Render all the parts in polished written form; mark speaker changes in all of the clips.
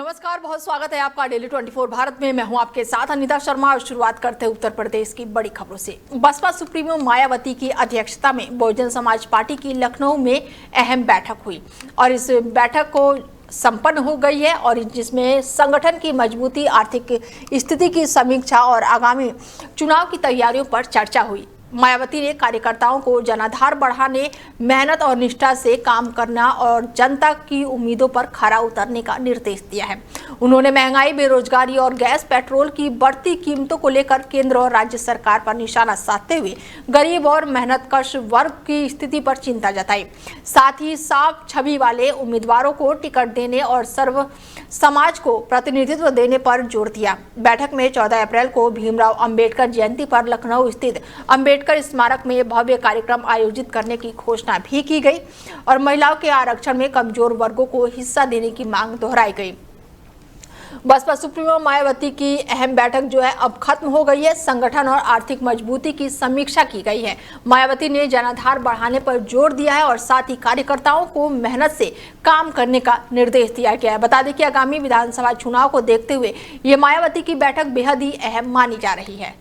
Speaker 1: नमस्कार, बहुत स्वागत है आपका डेली 24 भारत में। मैं हूं आपके साथ अनिता शर्मा और शुरुआत करते हैं उत्तर प्रदेश की बड़ी खबरों से। बसपा सुप्रीमो मायावती की अध्यक्षता में बहुजन समाज पार्टी की लखनऊ में अहम बैठक हुई और इस बैठक को संपन्न हो गई है और जिसमें संगठन की मजबूती, आर्थिक स्थिति की समीक्षा और आगामी चुनाव की तैयारियों पर चर्चा हुई। मायावती ने कार्यकर्ताओं को जनाधार बढ़ाने, मेहनत और निष्ठा से काम करना और जनता की उम्मीदों पर खरा उतरने का निर्देश दिया है। उन्होंने महंगाई, बेरोजगारी और गैस पेट्रोल की बढ़ती कीमतों को लेकर केंद्र और राज्य सरकार पर निशाना साधते हुए गरीब और मेहनतकश वर्ग की स्थिति पर चिंता जताई। साथ ही साफ छवि वाले उम्मीदवारों को टिकट देने और सर्व समाज को प्रतिनिधित्व देने पर जोर दिया। बैठक में 14 अप्रैल को भीमराव अंबेडकर जयंती पर लखनऊ स्थित अंबेडकर स्मारक में भव्य कार्यक्रम आयोजित करने की घोषणा भी की गई और महिलाओं के आरक्षण में कमजोर वर्गों को हिस्सा देने की मांग दोहराई गई। बसपा सुप्रीमो मायावती की अहम बैठक जो है अब खत्म हो गई है। संगठन और आर्थिक मजबूती की समीक्षा की गई है। मायावती ने जनाधार बढ़ाने पर जोर दिया है और साथ ही कार्यकर्ताओं को मेहनत से काम करने का निर्देश दिया गया है। बता दें कि आगामी विधानसभा चुनाव को देखते हुए ये मायावती की बैठक बेहद ही अहम मानी जा रही है।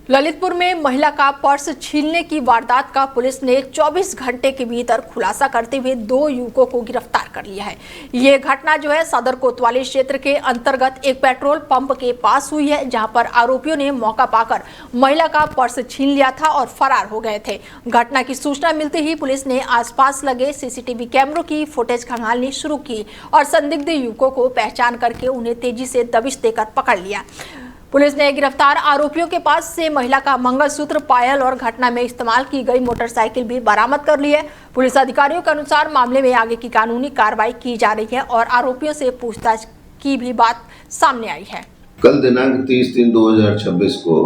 Speaker 1: ललितपुर में महिला का पर्स छीनने की वारदात का पुलिस ने 24 घंटे के भीतर खुलासा करते हुए 2 युवकों को गिरफ्तार कर लिया है। ये घटना जो है सदर कोतवाली क्षेत्र के अंतर्गत एक पेट्रोल पंप के पास हुई है, जहां पर आरोपियों ने मौका पाकर महिला का पर्स छीन लिया था और फरार हो गए थे। घटना की सूचना मिलते ही पुलिस ने आसपास लगे सीसीटीवी कैमरों की फुटेज खंगालनी शुरू की और संदिग्ध युवकों को पहचान करके उन्हें तेजी से दबिश देकर पकड़ लिया। पुलिस ने गिरफ्तार आरोपियों के पास से महिला का मंगलसूत्र, पायल और घटना में इस्तेमाल की गई मोटरसाइकिल भी बरामद कर ली है। पुलिस अधिकारियों के अनुसार मामले में आगे की कानूनी कार्रवाई की जा रही है और आरोपियों से पूछताछ की भी बात सामने आई है।
Speaker 2: कल दिनांक 30/3/2026 को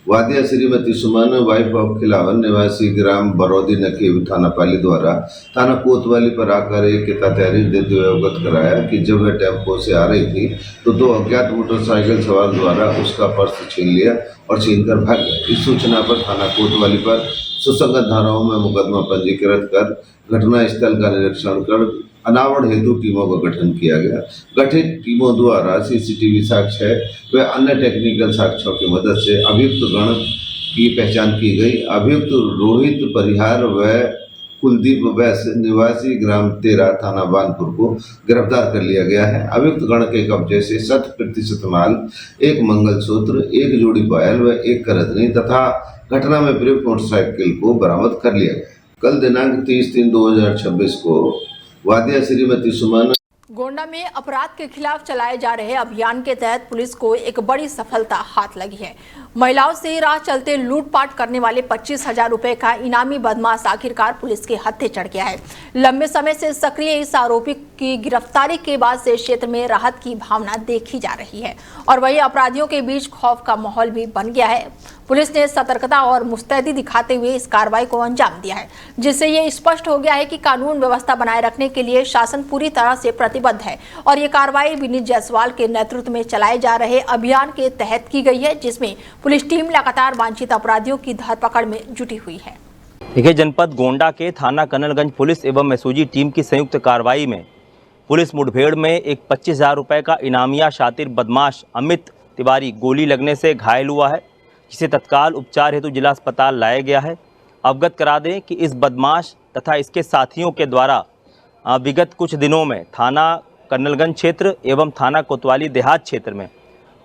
Speaker 2: वादिया श्रीमती सुमन, वाइफ ऑफ खिलावन, निवासी ग्राम बरौदी नकी थाना पाली द्वारा थाना कोतवाली पर आकर एक तहरीर देते हुए अवगत कराया कि जब वह टेम्पो से आ रही थी तो 2 अज्ञात मोटरसाइकिल सवार द्वारा उसका पर्स छीन लिया और छीनकर भाग गए। इस सूचना पर थाना कोतवाली पर सुसंगत धाराओं में मुकदमा पंजीकृत कर घटना स्थल का निरीक्षण कर अनावरण हेतु टीमों का गठन किया गया। गठित टीमों द्वारा सीसीटीवी साक्ष्य व अन्य टेक्निकल साक्ष्यों की मदद से अभियुक्त गण की पहचान की गई। अभियुक्त रोहित परिहार व कुलदीप वैश्य, निवासी ग्राम 13 थाना बानपुर को गिरफ्तार कर लिया गया है। अभियुक्त गण के कब्जे से 100% माल, 1 मंगलसूत्र, 1 जोड़ी पायल व 1 करदनी तथा घटना में प्रयुक्त मोटरसाइकिल को बरामद कर लिया गया। कल दिनांक 30/3/2026 को वादिया श्रीमती सुमन।
Speaker 1: गोंडा में अपराध के खिलाफ चलाए जा रहे अभियान के तहत पुलिस को एक बड़ी सफलता हाथ लगी है। महिलाओं से राह चलते लूटपाट करने वाले 25,000 रुपए का इनामी बदमाश आखिरकार पुलिस के हत्थे चढ़ गया है। लंबे समय से सक्रिय इस आरोपी की गिरफ्तारी के बाद से क्षेत्र में राहत की भावना देखी जा रही है और वहीं अपराधियों के बीच खौफ का माहौल भी बन गया है। पुलिस ने सतर्कता और मुस्तैदी दिखाते हुए इस कार्रवाई को अंजाम दिया है, जिससे ये स्पष्ट हो गया है कि कानून व्यवस्था बनाए रखने के लिए शासन पूरी तरह से प्रतिबद्ध है और ये कार्रवाई विनीत जायसवाल के नेतृत्व में चलाए जा रहे अभियान के तहत की गई है, जिसमें पुलिस टीम लगातार वांछित अपराधियों की धरपकड़ में जुटी हुई है।
Speaker 3: देखिए, जनपद गोंडा के थाना कनलगंज पुलिस एवं एसओजी टीम की संयुक्त कार्रवाई में पुलिस मुठभेड़ में एक 25,000 रुपए का इनामिया शातिर बदमाश अमित तिवारी गोली लगने से घायल हुआ है, जिसे तत्काल उपचार हेतु जिला अस्पताल लाया गया है। अवगत करा दें कि इस बदमाश तथा इसके साथियों के द्वारा विगत कुछ दिनों में थाना कन्नलगंज क्षेत्र एवं थाना कोतवाली देहात क्षेत्र में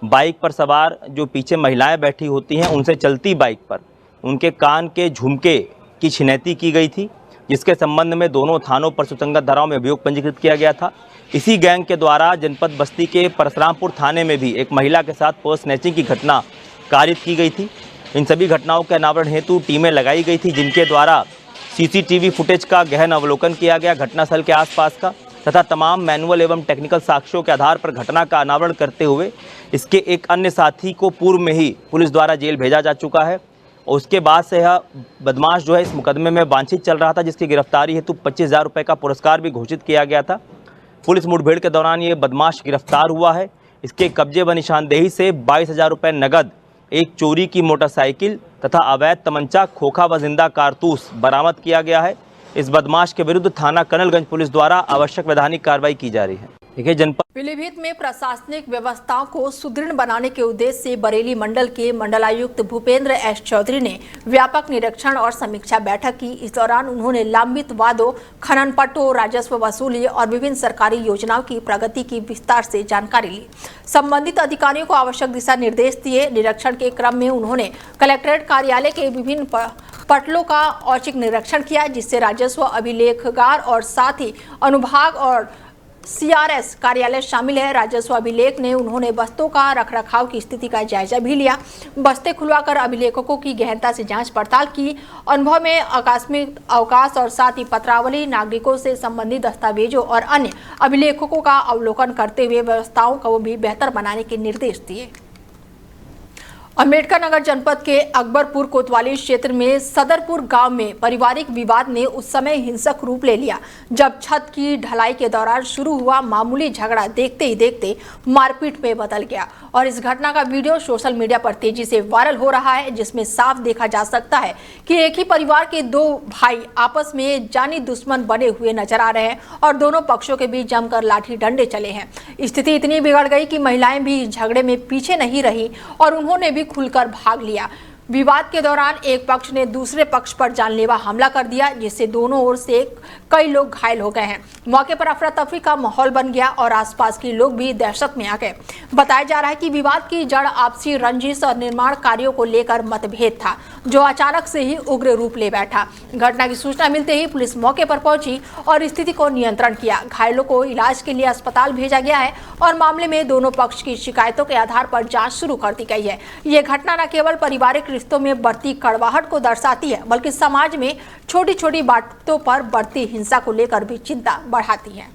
Speaker 3: बाइक पर सवार जो पीछे महिलाएं बैठी होती हैं, उनसे चलती बाइक पर उनके कान के झुमके की छिनैती की गई थी, जिसके संबंध में दोनों थानों पर सुसंगत धाराओं में अभियोग पंजीकृत किया गया था। इसी गैंग के द्वारा जनपद बस्ती के परशुरामपुर थाने में भी एक महिला के साथ पर्स स्नैचिंग की घटना कारित की गई थी। इन सभी घटनाओं के अनावरण हेतु टीमें लगाई गई थी, जिनके द्वारा सीसीटीवी फुटेज का गहन अवलोकन किया गया घटनास्थल के आसपास का तथा तमाम मैनुअल एवं टेक्निकल साक्ष्यों के आधार पर घटना का अनावरण करते हुए इसके एक अन्य साथी को पूर्व में ही पुलिस द्वारा जेल भेजा जा चुका है और उसके बाद से यह बदमाश जो है इस मुकदमे में वांछित चल रहा था, जिसकी गिरफ्तारी हेतु 25,000 रुपये का पुरस्कार भी घोषित किया गया था। पुलिस मुठभेड़ के दौरान ये बदमाश गिरफ्तार हुआ है। इसके कब्जे व निशानदेही से 22,000 रुपये नगद, एक चोरी की मोटरसाइकिल तथा अवैध तमंचा, खोखा व जिंदा कारतूस बरामद किया गया है। इस बदमाश के विरुद्ध थाना कनलगंज पुलिस द्वारा आवश्यक वैधानिक कार्रवाई की जा रही है। देखिए जनपद
Speaker 1: पीलीभीत में प्रशासनिक व्यवस्थाओं को सुदृढ़ बनाने के उद्देश्य से बरेली मंडल के मंडलायुक्त भूपेंद्र एस चौधरी ने व्यापक निरीक्षण और समीक्षा बैठक की। इस दौरान उन्होंने लंबित वादों, खनन पट्टों, राजस्व वसूली और विभिन्न सरकारी योजनाओं की प्रगति की विस्तार से जानकारी ली। संबंधित अधिकारियों को आवश्यक दिशा निर्देश दिए। निरीक्षण के क्रम में उन्होंने कलेक्ट्रेट कार्यालय के विभिन्न पटलों का औचक निरीक्षण किया, जिससे राजस्व अभिलेखगार और साथ ही अनुभाग और CRS कार्यालय शामिल है। राजस्व अभिलेख ने उन्होंने बस्तों का रखरखाव की स्थिति का जायजा भी लिया। बस्ते खुलवाकर अभिलेखों की गहनता से जांच पड़ताल की। अनुभव में आकस्मिक अवकाश और साथ ही पत्रावली, नागरिकों से संबंधित दस्तावेजों और अन्य अभिलेखों का अवलोकन करते हुए व्यवस्थाओं को भी बेहतर बनाने के निर्देश दिए। अम्बेडकर नगर जनपद के अकबरपुर कोतवाली क्षेत्र में सदरपुर गांव में पारिवारिक विवाद ने उस समय हिंसक रूप ले लिया जब छत की ढलाई के दौरान शुरू हुआ मामूली झगड़ा देखते ही देखते मारपीट में बदल गया और इस घटना का वीडियो सोशल मीडिया पर तेजी से वायरल हो रहा है, जिसमें साफ देखा जा सकता है कि एक ही परिवार के दो भाई आपस में जानी दुश्मन बने हुए नजर आ रहे हैं और दोनों पक्षों के बीच जमकर लाठी डंडे चले हैं। स्थिति इतनी बिगड़ गई कि महिलाएं भी झगड़े में पीछे नहीं रही और उन्होंने भी खुलकर भाग लिया। विवाद के दौरान एक पक्ष ने दूसरे पक्ष पर जानलेवा हमला कर दिया, जिससे दोनों ओर से कई लोग घायल हो गए हैं। मौके पर अफरा तफरी का माहौल बन गया और आसपास के लोग भी दहशत में आ गए। बताया जा रहा है कि विवाद की जड़ आपसी रंजिश और निर्माण कार्यों को लेकर मतभेद था, जो अचानक से ही उग्र रूप ले बैठा। घटना की सूचना मिलते ही पुलिस मौके पर पहुंची और स्थिति को नियंत्रण किया। घायलों को इलाज के लिए अस्पताल भेजा गया है और मामले में दोनों पक्ष की शिकायतों के आधार पर जांच शुरू कर दी गई है। ये घटना न केवल पारिवारिक रिश्तों में बढ़ती कड़वाहट को दर्शाती है, बल्कि समाज में छोटी छोटी बातों पर बढ़ती हिंसा को लेकर भी चिंता बढ़ाती है।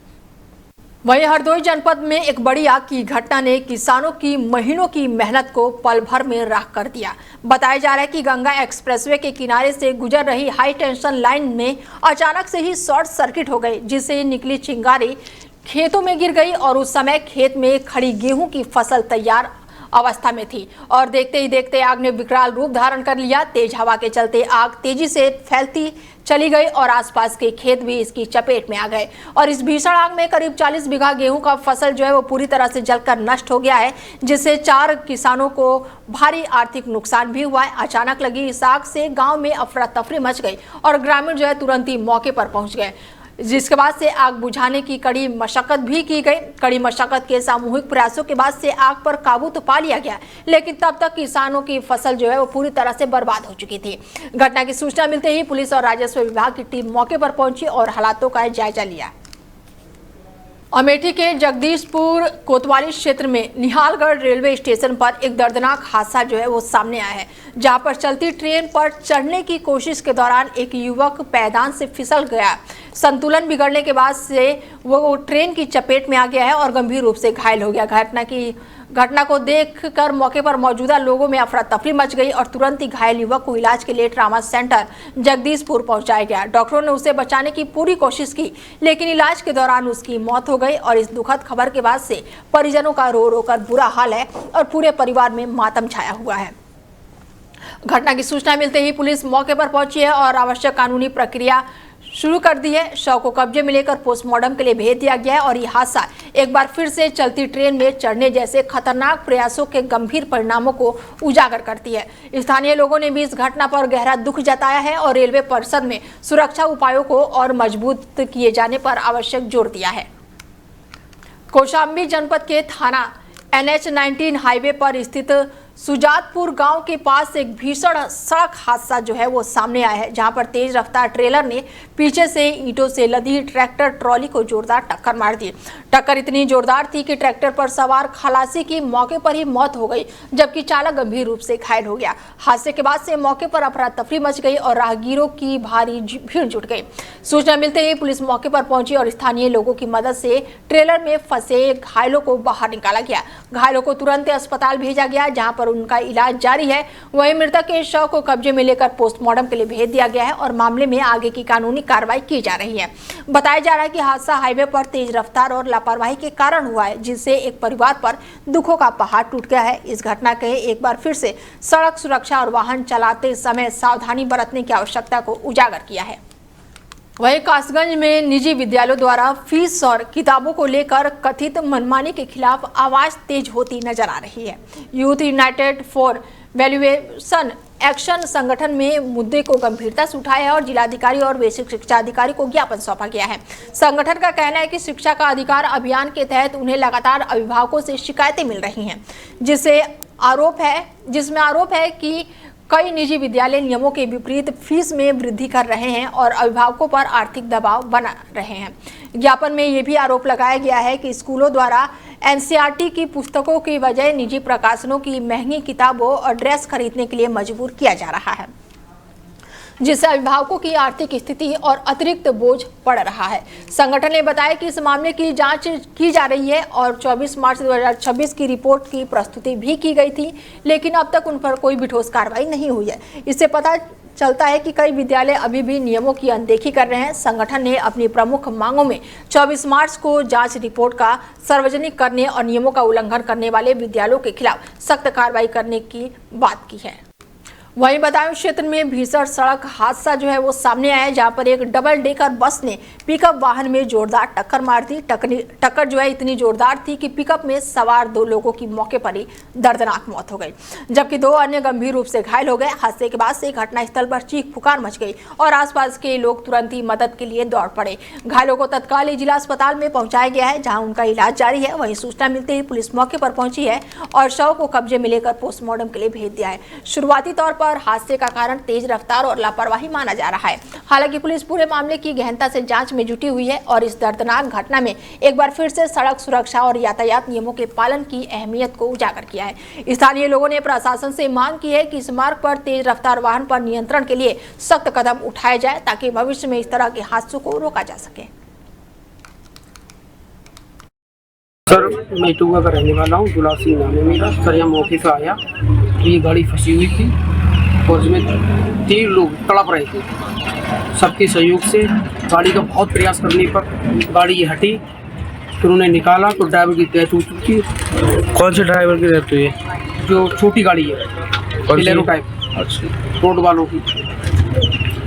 Speaker 1: वहीं हरदोई जनपद में एक बड़ी आग की घटना ने किसानों की महीनों की मेहनत को पल भर में राख कर दिया। बताया जा रहा है कि गंगा एक्सप्रेसवे के किनारे से गुजर रही हाई टेंशन लाइन में अचानक से ही शॉर्ट सर्किट हो गई, जिससे निकली चिंगारी खेतों में गिर गई और उस समय खेत में खड़ी गेहूं की फसल तैयार अवस्था में थी और देखते ही देखते आग ने विकराल रूप धारण कर लिया। तेज हवा के चलते आग तेजी से फैलती चली गई और आसपास के खेत भी इसकी चपेट में आ गए और इस भीषण आग में करीब 40 बीघा गेहूं का फसल जो है वो पूरी तरह से जलकर नष्ट हो गया है, जिससे 4 किसानों को भारी आर्थिक नुकसान भी हुआ है। अचानक लगी इस आग से गांव में अफरा तफरी मच गई और ग्रामीण जो है तुरंत ही मौके पर पहुंच गए, जिसके बाद से आग बुझाने की कड़ी मशक्कत भी की गई। कड़ी मशक्कत के सामूहिक प्रयासों के बाद से आग पर काबू तो पा लिया गया, लेकिन तब तक किसानों की फसल जो है वो पूरी तरह से बर्बाद हो चुकी थी। घटना की सूचना मिलते ही पुलिस और राजस्व विभाग की टीम मौके पर पहुंची और हालातों का जायजा लिया। अमेठी के जगदीशपुर कोतवाली क्षेत्र में निहालगढ़ रेलवे स्टेशन पर एक दर्दनाक हादसा जो है वो सामने आया है, जहां पर चलती ट्रेन पर चढ़ने की कोशिश के दौरान एक युवक पैदान से फिसल गया। संतुलन बिगड़ने के बाद से वो ट्रेन की चपेट में आ गया है और गंभीर रूप से घायल हो गया। घटना को देखकर मौके पर मौजूदा लोगों में अफरा तफरी मच गई और तुरंत ही घायल युवक को इलाज के लिए ट्रामा सेंटर जगदीशपुर पहुंचाया गया। डॉक्टरों ने उसे बचाने की पूरी कोशिश की, लेकिन इलाज के दौरान उसकी मौत हो गई और इस दुखद खबर के बाद से परिजनों का रो रो कर बुरा हाल है और पूरे परिवार में मातम छाया हुआ है। घटना की सूचना मिलते ही पुलिस मौके पर पहुंची है और आवश्यक कानूनी प्रक्रिया शुरू कर दी है। शव को कब्जे में लेकर पोस्टमार्टम के लिए भेज दिया गया है और यह हादसा एक बार फिर से चलती ट्रेन में चढ़ने जैसे खतरनाक प्रयासों के गंभीर परिणामों को उजागर करती है। स्थानीय लोगों ने भी इस घटना पर गहरा दुख जताया है और रेलवे परिषद में सुरक्षा उपायों को और मजबूत किए जाने पर आवश्यक जोर दिया है। कौशाम्बी जनपद के थाना NH-19 हाईवे पर स्थित सुजातपुर गांव के पास एक भीषण सड़क हादसा जो है वो सामने आया है, जहां पर तेज रफ्तार ट्रेलर ने पीछे से ईंटों से लदी ट्रैक्टर ट्रॉली को जोरदार टक्कर मार दी। टक्कर इतनी जोरदार थी कि ट्रैक्टर पर सवार खलासी की मौके पर ही मौत हो गई, जबकि चालक गंभीर रूप से घायल हो गया। हादसे के बाद से मौके पर अफरा तफरी मच गई और राहगीरों की भारी भीड़ जुट गई। सूचना मिलते ही पुलिस मौके पर पहुंची और स्थानीय लोगों की मदद से ट्रेलर में फंसे घायलों को बाहर निकाला गया। घायलों को तुरंत अस्पताल भेजा गया, जहां पर उनका इलाज जारी है। वहीं मृतक के शव को कब्जे में लेकर पोस्टमार्टम के लिए भेज दिया गया है और मामले में आगे की कानूनी कार्रवाई की जा रही है। बताया जा रहा है कि हादसा हाईवे पर तेज रफ्तार और लापरवाही के कारण हुआ है, जिससे एक परिवार पर दुखों का पहाड़ टूट गया है। इस घटना के एक बार फिर से सड़क सुरक्षा और वाहन चलाते समय सावधानी बरतने की आवश्यकता को उजागर किया है। वहीं कासगंज में निजी विद्यालयों द्वारा फीस और किताबों को लेकर कथित मनमानी के खिलाफ आवाज तेज होती नजर आ रही है। Youth United for valuation action संगठन में मुद्दे को गंभीरता से उठाया है और जिलाधिकारी और बेसिक शिक्षा अधिकारी को ज्ञापन सौंपा गया है। संगठन का कहना है कि शिक्षा का अधिकार अभियान के तहत उन्हें लगातार अभिभावकों से शिकायतें मिल रही हैं, जिसमें आरोप है कि कई निजी विद्यालय नियमों के विपरीत फीस में वृद्धि कर रहे हैं और अभिभावकों पर आर्थिक दबाव बना रहे हैं। ज्ञापन में यह भी आरोप लगाया गया है कि स्कूलों द्वारा एनसीईआरटी की पुस्तकों की बजाय निजी प्रकाशनों की महंगी किताबों और ड्रेस खरीदने के लिए मजबूर किया जा रहा है, जिससे अभिभावकों की आर्थिक स्थिति और अतिरिक्त बोझ पड़ रहा है। संगठन ने बताया कि इस मामले की जांच की जा रही है और 24 मार्च 2026 की रिपोर्ट की प्रस्तुति भी की गई थी, लेकिन अब तक उन पर कोई भी ठोस कार्रवाई नहीं हुई है। इससे पता चलता है कि कई विद्यालय अभी भी नियमों की अनदेखी कर रहे हैं। संगठन ने अपनी प्रमुख मांगों में 24 मार्च को जांच रिपोर्ट का सार्वजनिक करने और नियमों का उल्लंघन करने वाले विद्यालयों के खिलाफ सख्त कार्रवाई करने की बात की है। वहीं बदायूं क्षेत्र में भीषण सड़क हादसा वो सामने आया है, जहां पर एक डबल डेकर बस ने पिकअप वाहन में जोरदार टक्कर मार दी। टक्कर इतनी जोरदार थी कि पिकअप में सवार 2 लोगों की मौके पर ही दर्दनाक मौत हो गई, जबकि 2 अन्य गंभीर रूप से घायल हो गए। हादसे के बाद से घटनास्थल पर चीख पुकार मच गई और आसपास के लोग तुरंत ही मदद के लिए दौड़ पड़े। घायलों को तत्काल जिला अस्पताल में पहुंचाया गया है, जहां उनका इलाज जारी है। वहीं सूचना मिलते ही पुलिस मौके पर पहुंची है और शव को कब्जे में लेकर पोस्टमार्टम के लिए भेज दिया है। शुरुआती तौर पर हादसे का कारण तेज रफ्तार और लापरवाही माना जा रहा है। हालांकि पुलिस पूरे मामले की गहनता से जांच में जुटी हुई है और इस दर्दनाक घटना में एक बार फिर से सड़क सुरक्षा और यातायात नियमों के पालन की अहमियत को उजागर किया है। स्थानीय लोगों ने प्रशासन से मांग की है कि इस मार्ग पर तेज रफ्तार वाहन पर नियंत्रण के लिए सख्त कदम उठाए जाए, ताकि भविष्य में इस तरह के हादसों को रोका जा सके।
Speaker 4: सर, मैं टुआ का रहने वाला हूँ। दुलासी नाम है मेरा। सर, यहाँ मौके पर आया, ये गाड़ी फंसी हुई थी और इसमें 3 लोग तड़प रहे थे। सबके सहयोग से गाड़ी का बहुत प्रयास करने पर गाड़ी ये हटी, फिर उन्हें निकाला तो ड्राइवर की डेथ हो चुकी है।
Speaker 5: कौन से ड्राइवर की डेथ हुई है?
Speaker 4: जो छोटी गाड़ी है, बोलेरो टाइप,
Speaker 5: अच्छा,
Speaker 4: रोड वालों की,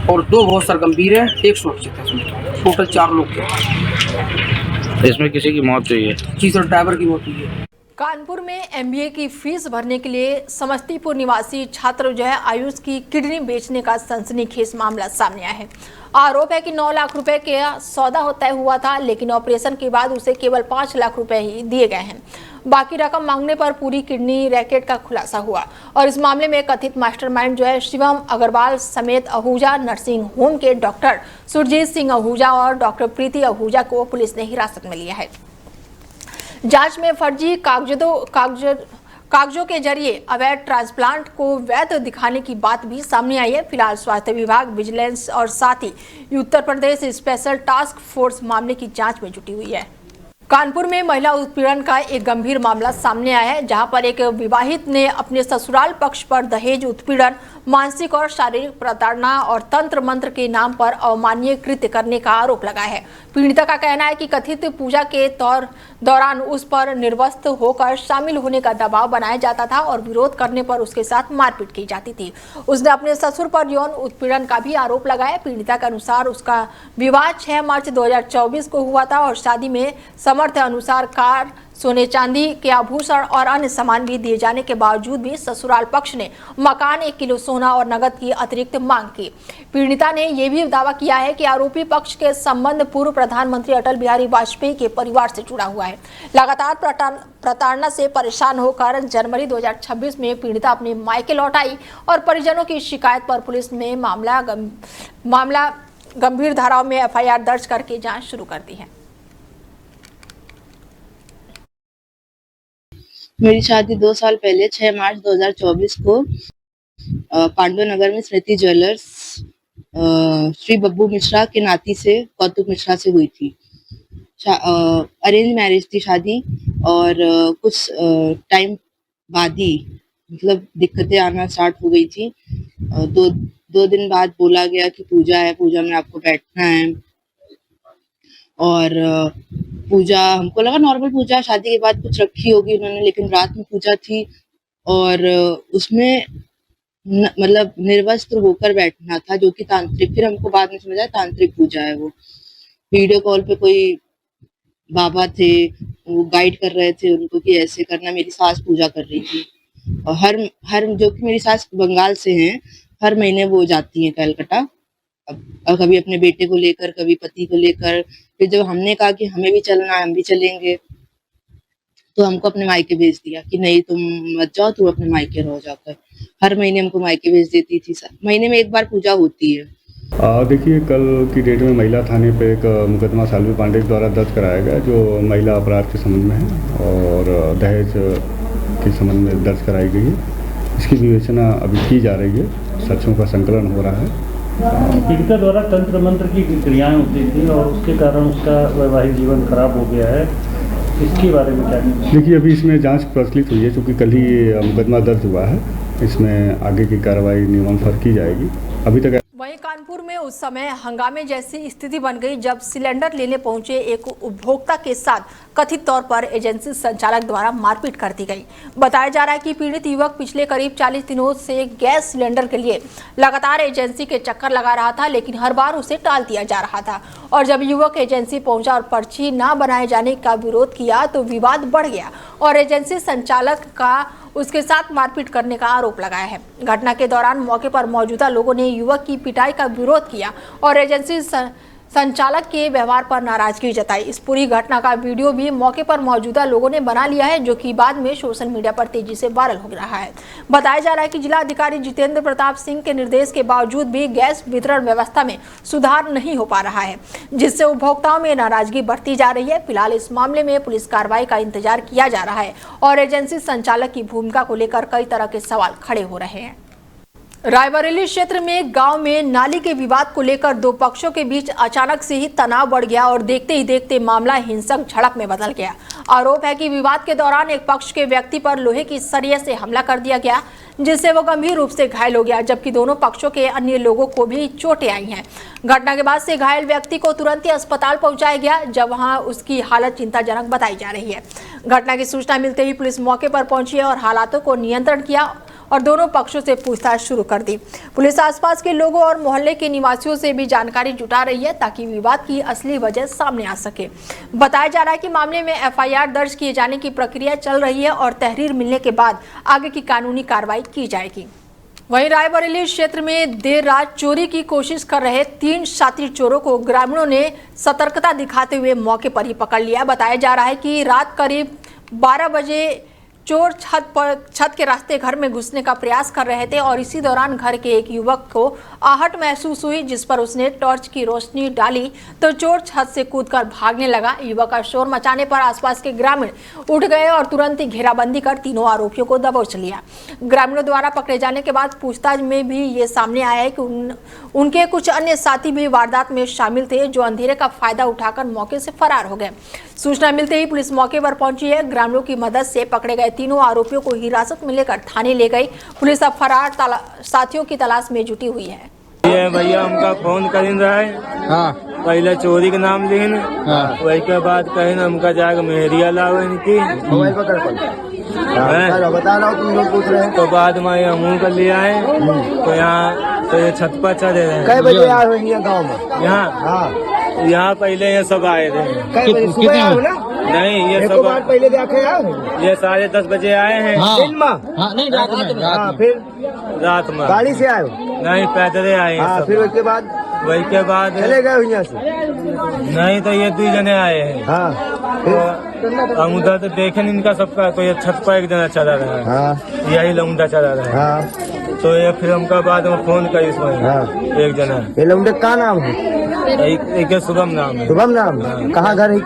Speaker 4: और 2 बहुत सर गंभीर है, 1 सुरक्षित है। टोटल 4 लोग थे।
Speaker 5: इसमें किसी की मौत हुई है?
Speaker 4: जी सर, ड्राइवर की मौत हुई है।
Speaker 1: कानपुर में एमबीए की फीस भरने के लिए समस्तीपुर निवासी छात्र आयुष की किडनी बेचने का सनसनीखेज मामला सामने आया है। आरोप है कि 9 लाख रुपए के सौदा तय हुआ था, लेकिन ऑपरेशन के बाद उसे केवल 5 लाख रुपए ही दिए गए हैं। बाकी रकम मांगने पर पूरी किडनी रैकेट का खुलासा हुआ और इस मामले में कथित मास्टरमाइंड शिवम अग्रवाल समेत आहूजा नर्सिंग होम के डॉक्टर सुरजीत सिंह आहूजा और डॉक्टर प्रीति आहूजा को पुलिस ने हिरासत में लिया है। जांच में फर्जी कागजों के जरिए अवैध ट्रांसप्लांट को वैध दिखाने की बात भी सामने आई है। फिलहाल स्वास्थ्य विभाग, विजिलेंस और साथ ही Uttar Pradesh special task force मामले की जांच में जुटी हुई है। कानपुर में महिला उत्पीड़न का एक गंभीर मामला सामने आया है, जहां पर एक विवाहित ने अपने ससुराल पक्ष पर दहेज उत्पीड़न, मानसिक और शारीरिक प्रताड़ना और तंत्र मंत्र के नाम पर अमानवीय कृत्य करने का आरोप लगाया है। पीड़िता का कहना है कि कथित पूजा के दौरान उस पर निर्वस्त्र होकर शामिल होने का दबाव बनाया जाता था और विरोध करने पर उसके साथ मारपीट की जाती थी। उसने अपने ससुर पर यौन उत्पीड़न का भी आरोप लगाया। पीड़िता के अनुसार उसका विवाह 6 मार्च 2024 को हुआ था और शादी में सामर्थ्य अनुसार कार, सोने चांदी के आभूषण और अन्य सामान भी दिए जाने के बावजूद भी ससुराल पक्ष ने मकान, 1 किलो सोना और नगद की अतिरिक्त मांग की। पीड़िता ने यह भी दावा किया है कि आरोपी पक्ष के संबंध पूर्व प्रधानमंत्री अटल बिहारी वाजपेयी के परिवार से जुड़ा हुआ है। लगातार प्रताड़ना से परेशान होकर जनवरी 2026 में पीड़िता अपने मायके लौट आई और परिजनों की शिकायत पर पुलिस ने मामला गंभीर धाराओं में FIR दर्ज करके जाँच शुरू कर दी है।
Speaker 6: मेरी शादी 2 साल पहले 6 मार्च 2024 को पांडुनगर में स्मृति ज्वेलर्स श्री बब्बू मिश्रा के नाती से कौतुक मिश्रा से हुई थी। अरेंज मैरिज थी शादी और कुछ टाइम बाद ही मतलब दिक्कतें आना स्टार्ट हो गई थी। 2 दिन बाद बोला गया कि पूजा है, पूजा में आपको बैठना है और पूजा, हमको लगा नॉर्मल पूजा, शादी के बाद कुछ रखी होगी उन्होंने, लेकिन रात में पूजा थी और उसमें मतलब निर्वस्त्र होकर बैठना था, जो कि तांत्रिक, फिर हमको बाद में समझ आया तांत्रिक पूजा है वो। वीडियो कॉल पे कोई बाबा थे, वो गाइड कर रहे थे उनको कि ऐसे करना। मेरी सास पूजा कर रही थी, और हर जो कि मेरी सास बंगाल से हैं, हर महीने वो जाती हैं कलकत्ता, अब कभी अपने बेटे को लेकर, कभी पति को लेकर। फिर जब हमने कहा कि हमें भी चलना है, हम भी चलेंगे, तो हमको अपने मायके भेज दिया कि नहीं तुम मत जाओ, तुम अपने मायके रहो जाकर। हर महीने हमको मायके भेज देती थी। महीने में एक बार पूजा होती है।
Speaker 7: देखिए, कल की डेट में महिला थाने पे एक मुकदमा सालवी पांडे द्वारा दर्ज कराया गया, जो महिला अपराध के संबंध में है और दहेज के संबंध में दर्ज कराई गई है। इसकी विवेचना अभी की जा रही है, साक्ष्यों का संकलन हो रहा है।
Speaker 8: पीड़िता द्वारा तंत्र मंत्र की क्रियाएं होती थी और उसके कारण उसका वैवाहिक जीवन खराब हो गया है, इसके बारे में क्या कहेंगे?
Speaker 7: देखिए, अभी इसमें जांच प्रचलित हुई है, क्योंकि कल ही मुकदमा दर्ज हुआ है। इसमें आगे की कार्रवाई नियमानुसार की जाएगी। अभी तक
Speaker 1: वहीं कानपुर में उस समय हंगामे जैसी स्थिति बन गई जब सिलेंडर लेने पहुंचे एक उपभोक्ता के साथ कथित तौर पर एजेंसी संचालक द्वारा मारपीट कर दी गई। बताया जा रहा है कि पीड़ित युवक पिछले करीब 40 दिनों से गैस सिलेंडर के लिए लगातार एजेंसी के चक्कर लगा रहा था, लेकिन हर बार उसे टाल दिया जा रहा था। और जब युवक एजेंसी पहुंचा और पर्ची न बनाए जाने का विरोध किया तो विवाद बढ़ गया और एजेंसी संचालक का उसके साथ मारपीट करने का आरोप लगाया है। घटना के दौरान मौके पर मौजूदा लोगों ने युवक की पिटाई का विरोध किया और एजेंसी संचालक के व्यवहार पर नाराजगी जताई। इस पूरी घटना का वीडियो भी मौके पर मौजूदा लोगों ने बना लिया है, जो कि बाद में सोशल मीडिया पर तेजी से वायरल हो रहा है। बताया जा रहा है कि जिला अधिकारी जितेंद्र प्रताप सिंह के निर्देश के बावजूद भी गैस वितरण व्यवस्था में सुधार नहीं हो पा रहा है, जिससे उपभोक्ताओं में नाराजगी बढ़ती जा रही है। फिलहाल इस मामले में पुलिस कार्रवाई का इंतजार किया जा रहा है और एजेंसी संचालक की भूमिका को लेकर कई तरह के सवाल खड़े हो रहे हैं। रायबरेली क्षेत्र में गांव में नाली के विवाद को लेकर दो पक्षों के बीच अचानक से ही तनाव बढ़ गया और देखते ही देखते मामला हिंसक झड़प में बदल गया। आरोप है कि विवाद के दौरान एक पक्ष के व्यक्ति पर लोहे की सरिया से हमला कर दिया गया, जिससे वो गंभीर रूप से घायल हो गया, जबकि दोनों पक्षों के अन्य लोगों को भी चोटें आई हैं। घटना के बाद से घायल व्यक्ति को तुरंत ही अस्पताल पहुंचाया गया, जब वहां उसकी हालत चिंताजनक बताई जा रही है। घटना की सूचना मिलते ही पुलिस मौके पर पहुंची है और हालातों को नियंत्रण किया और दोनों पक्षों से पूछताछ शुरू कर दी। पुलिस आसपास के लोगों और मोहल्ले के निवासियों से भी जानकारी जुटा रही है ताकि विवाद की असली वजह सामने आ सके। बताया जा रहा है कि मामले में एफआईआर दर्ज किए जाने की प्रक्रिया चल रही है और तहरीर मिलने के बाद आगे की कानूनी कार्रवाई की जाएगी। वहीं रायबरेली क्षेत्र में देर रात चोरी की कोशिश कर रहे 3 शातिर चोरों को ग्रामीणों ने सतर्कता दिखाते हुए मौके पर ही पकड़ लिया। बताया जा रहा है कि रात करीब 12 बजे चोर छत के रास्ते घर में घुसने का प्रयास कर रहे थे और इसी दौरान घर के एक युवक को आहट महसूस हुई, जिस पर उसने टॉर्च की रोशनी डाली तो चोर छत से कूदकर भागने लगा। युवक का शोर मचाने पर आसपास के ग्रामीण उठ गए और तुरंत ही घेराबंदी कर तीनों आरोपियों को दबोच लिया। ग्रामीणों द्वारा पकड़े जाने के बाद पूछताछ में भी ये सामने आया है कि उनके कुछ अन्य साथी भी वारदात में शामिल थे, जो अंधेरे का फायदा उठाकर मौके से फरार हो गए। सूचना मिलते ही पुलिस मौके पर पहुंची है। ग्रामीणों की मदद से पकड़े गए तीनों आरोपियों को हिरासत में लेकर थाने ले गई। पुलिस अब फरार साथियों की तलाश में जुटी हुई है।
Speaker 5: ये भैया हमका फोन करीन रहा है। हाँ। पहले चोरी के नाम लिखन। हाँ। वही के बाद कहीं हमका जाकर मेहरिया लाओ इनकी मोबाइल पर बता रहा हूँ, तुम लोग पूछ रहे हैं। तो बाद में मुँह कर लिया है, तो यहाँ तो ये छत पर चढ़े रहे। कई बजे आए हो गाँव में? यहाँ पहले ये सब आए थे। सुबह आए हो ना? नहीं, ये सब पहले देखे आए। ये 10:30 बजे आए हैं। दिन में? नहीं, रात में। फिर रात में गाड़ी से आए हो? नहीं, पैदल आए हैं। फिर वही के बाद चले गए यहाँ से? नहीं, तो ये 2 जने आए हैं। तो हम उधर तो देखे नहीं इनका सबका, तो ये छत पर एक जना चला रहा है। यही लौंडा चला रहा है। तो ये फिर हमका बाद में फोन करी इसमें एक जना। ये लौंडे का नाम है? एक शुभम नाम है। शुभम नाम? कहाँ घर है?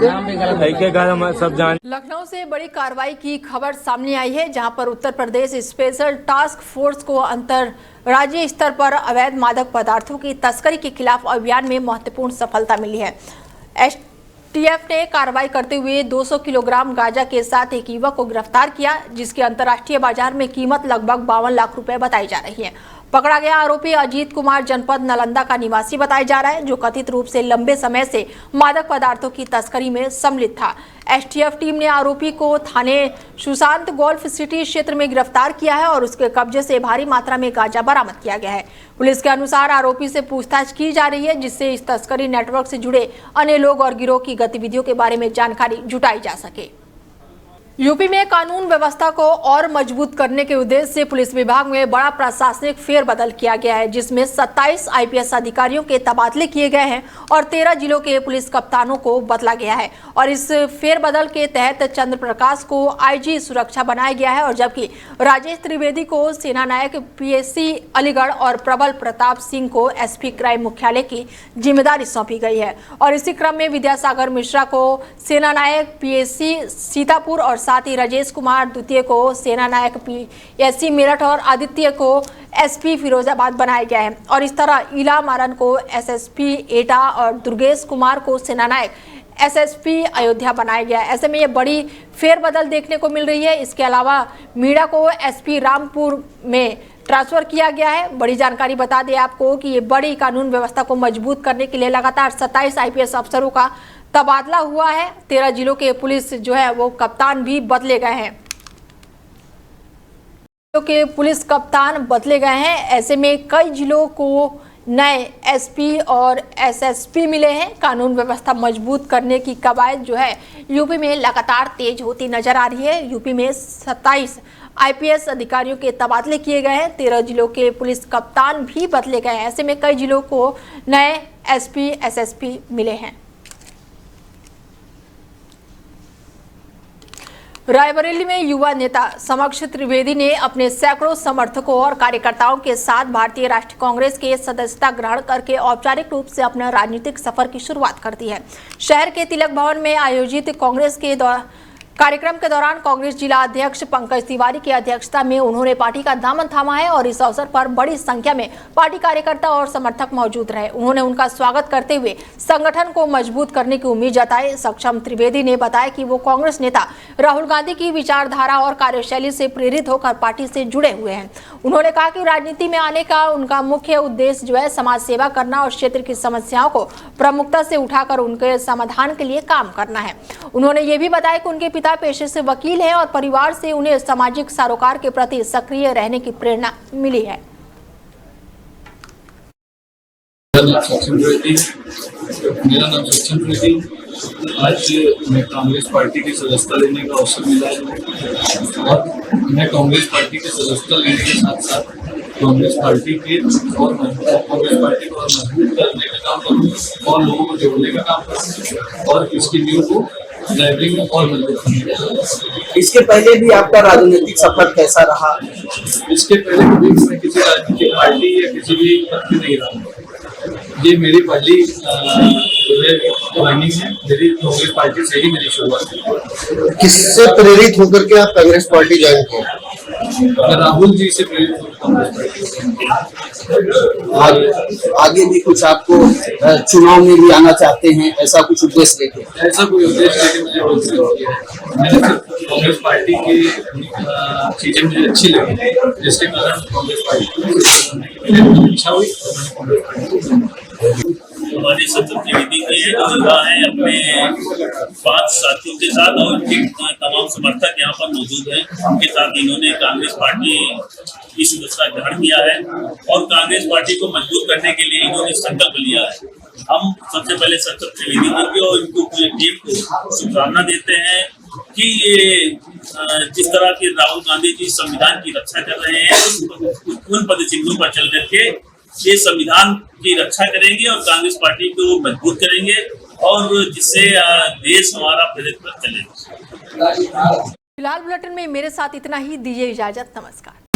Speaker 5: के घर हम सब जान।
Speaker 1: लखनऊ से बड़ी कार्रवाई की खबर सामने आई है, जहां पर Uttar Pradesh special task force को अंतरराज्यीय स्तर पर अवैध मादक पदार्थों की तस्करी के खिलाफ अभियान में महत्वपूर्ण सफलता मिली है। एसटीएफ ने कार्रवाई करते हुए 200 किलोग्राम गांजा के साथ एक युवक को गिरफ्तार किया, जिसकी अंतर्राष्ट्रीय बाजार में कीमत लगभग 52 लाख रुपए बताई जा रही है। पकड़ा गया आरोपी अजीत कुमार जनपद नालंदा का निवासी बताया जा रहा है, जो कथित रूप से लंबे समय से मादक पदार्थों की तस्करी में सम्मिलित था। एसटीएफ टीम ने आरोपी को थाने सुशांत गोल्फ सिटी क्षेत्र में गिरफ्तार किया है और उसके कब्जे से भारी मात्रा में गांजा बरामद किया गया है। पुलिस के अनुसार आरोपी से पूछताछ की जा रही है, जिससे इस तस्करी नेटवर्क से जुड़े अन्य लोग और गिरोह की गतिविधियों के बारे में जानकारी जुटाई जा सके। यूपी में कानून व्यवस्था को और मजबूत करने के उद्देश्य से पुलिस विभाग में बड़ा प्रशासनिक फेरबदल किया गया है, जिसमें 27 आईपीएस अधिकारियों के तबादले किए गए हैं और 13 जिलों के पुलिस कप्तानों को बदला गया है। और इस फेरबदल के तहत चंद्र प्रकाश को आईजी सुरक्षा बनाया गया है, और जबकि राजेश त्रिवेदी को सेना नायक पीएससी अलीगढ़ और प्रबल प्रताप सिंह को एसपी क्राइम मुख्यालय की जिम्मेदारी सौंपी गई है। और इसी क्रम में विद्यासागर मिश्रा को सेना नायक पीएससी सीतापुर और साथ ही राजेश कुमार द्वितीय को सेना नायक पीएससी मेरठ और आदित्य को एसपी फिरोजाबाद बनाया गया है। और इस तरह इला मारन को एसएसपी एटा और दुर्गेश कुमार को सेना नायक एसएसपी अयोध्या बनाया गया है। ऐसे में ये बड़ी फेरबदल देखने को मिल रही है। इसके अलावा मीणा को एसपी रामपुर में ट्रांसफर किया गया है। बड़ी जानकारी बता दें आपको कि ये बड़ी कानून व्यवस्था को मजबूत करने के लिए लगातार 27 आईपीएस अफसरों का तबादला हुआ है। 13 जिलों के पुलिस जो है वो कप्तान भी बदले गए हैं। जिलों के पुलिस कप्तान बदले गए हैं। ऐसे में कई जिलों को नए एसपी और एसएसपी मिले हैं। कानून व्यवस्था मजबूत करने की कवायद जो है यूपी में लगातार तेज होती नजर आ रही है। यूपी में 27 आईपीएस अधिकारियों के तबादले किए गए हैं। 13 जिलों के पुलिस कप्तान भी बदले गए हैं। ऐसे में कई जिलों को नए एसपी एसएसपी मिले हैं। रायबरेली में युवा नेता समक्ष त्रिवेदी ने अपने सैकड़ों समर्थकों और कार्यकर्ताओं के साथ भारतीय राष्ट्रीय कांग्रेस के सदस्यता ग्रहण करके औपचारिक रूप से अपने राजनीतिक सफर की शुरुआत कर दी है। शहर के तिलक भवन में आयोजित कांग्रेस के कार्यक्रम के दौरान कांग्रेस जिला अध्यक्ष पंकज तिवारी की अध्यक्षता में उन्होंने पार्टी का दामन थामा है और इस अवसर पर बड़ी संख्या में पार्टी कार्यकर्ता और समर्थक मौजूद रहे। उन्होंने उनका स्वागत करते हुए संगठन को मजबूत करने की उम्मीद जताई। सक्षम त्रिवेदी ने बताया कि वो कांग्रेस नेता राहुल गांधी की विचारधारा और कार्यशैली से प्रेरित होकर पार्टी से जुड़े हुए हैं। उन्होंने कहा कि राजनीति में आने का उनका मुख्य उद्देश्य जो है समाज सेवा करना और क्षेत्र की समस्याओं को प्रमुखता से उठाकर उनके समाधान के लिए काम करना है। उन्होंने ये भी बताया कि उनके पिता पेशे से वकील हैं और परिवार से उन्हें सामाजिक सरोकार के प्रति सक्रिय रहने की प्रेरणा मिली है।
Speaker 9: मेरा नाम सक्षम त्रिवेदी। आज मैं कांग्रेस पार्टी की सदस्यता लेने का अवसर मिला है और मैं कांग्रेस पार्टी की सदस्यता लेने के साथ साथ कांग्रेस पार्टी को मजबूत करने का काम करूँगा और लोगों को जोड़ने का काम करूँगा और इसकी नींव को ड्राइविंग और मजबूत।
Speaker 4: इसके पहले भी आपका राजनीतिक सफर कैसा रहा?
Speaker 9: इसके पहले कभी मैं किसी राजनीतिक पार्टी या किसी भी पद पे नहीं रहा। ये मेरी पहली ज्वाइनिंग है। मेरी कांग्रेस पार्टी से ही मेरी शुरुआत है।
Speaker 10: किससे प्रेरित होकर के आप कांग्रेस पार्टी ज्वाइन किए?
Speaker 9: मैं राहुल जी से प्रेरित
Speaker 4: आगे भी कुछ आपको चुनाव में भी आना चाहते हैं, ऐसा कुछ उद्देश्य लेके?
Speaker 9: ऐसा कोई उद्देश्य लेके मुझे रोजगार किया है। मैंने कांग्रेस पार्टी की चीजें मुझे अच्छी लगी, जिसके कारण कांग्रेस पार्टी इच्छा हुई।
Speaker 11: हमारे सचिव त्रिवेदी की जगह है अपने 5 साथियों के साथ और उनके तमाम समर्थक यहाँ पर मौजूद हैं। उनके साथ इन्होंने कांग्रेस पार्टी की सदस्यता ग्रहण किया है और कांग्रेस पार्टी को मजबूत करने के लिए इन्होंने संकल्प लिया है। हम सबसे पहले सचिव त्रिवेदी जी को और इनको पूरी टीम को शुभकामना देते हैं कि ये जिस तरह की राहुल गांधी जी संविधान की रक्षा कर रहे हैं, उन पदचिन्हों पर चल करके ये संविधान की रक्षा करेंगे और कांग्रेस पार्टी को मजबूत करेंगे और जिससे देश हमारा प्रगति पर चलेगा।
Speaker 1: फिलहाल बुलेटिन में मेरे साथ इतना ही। दीजिए इजाजत। नमस्कार।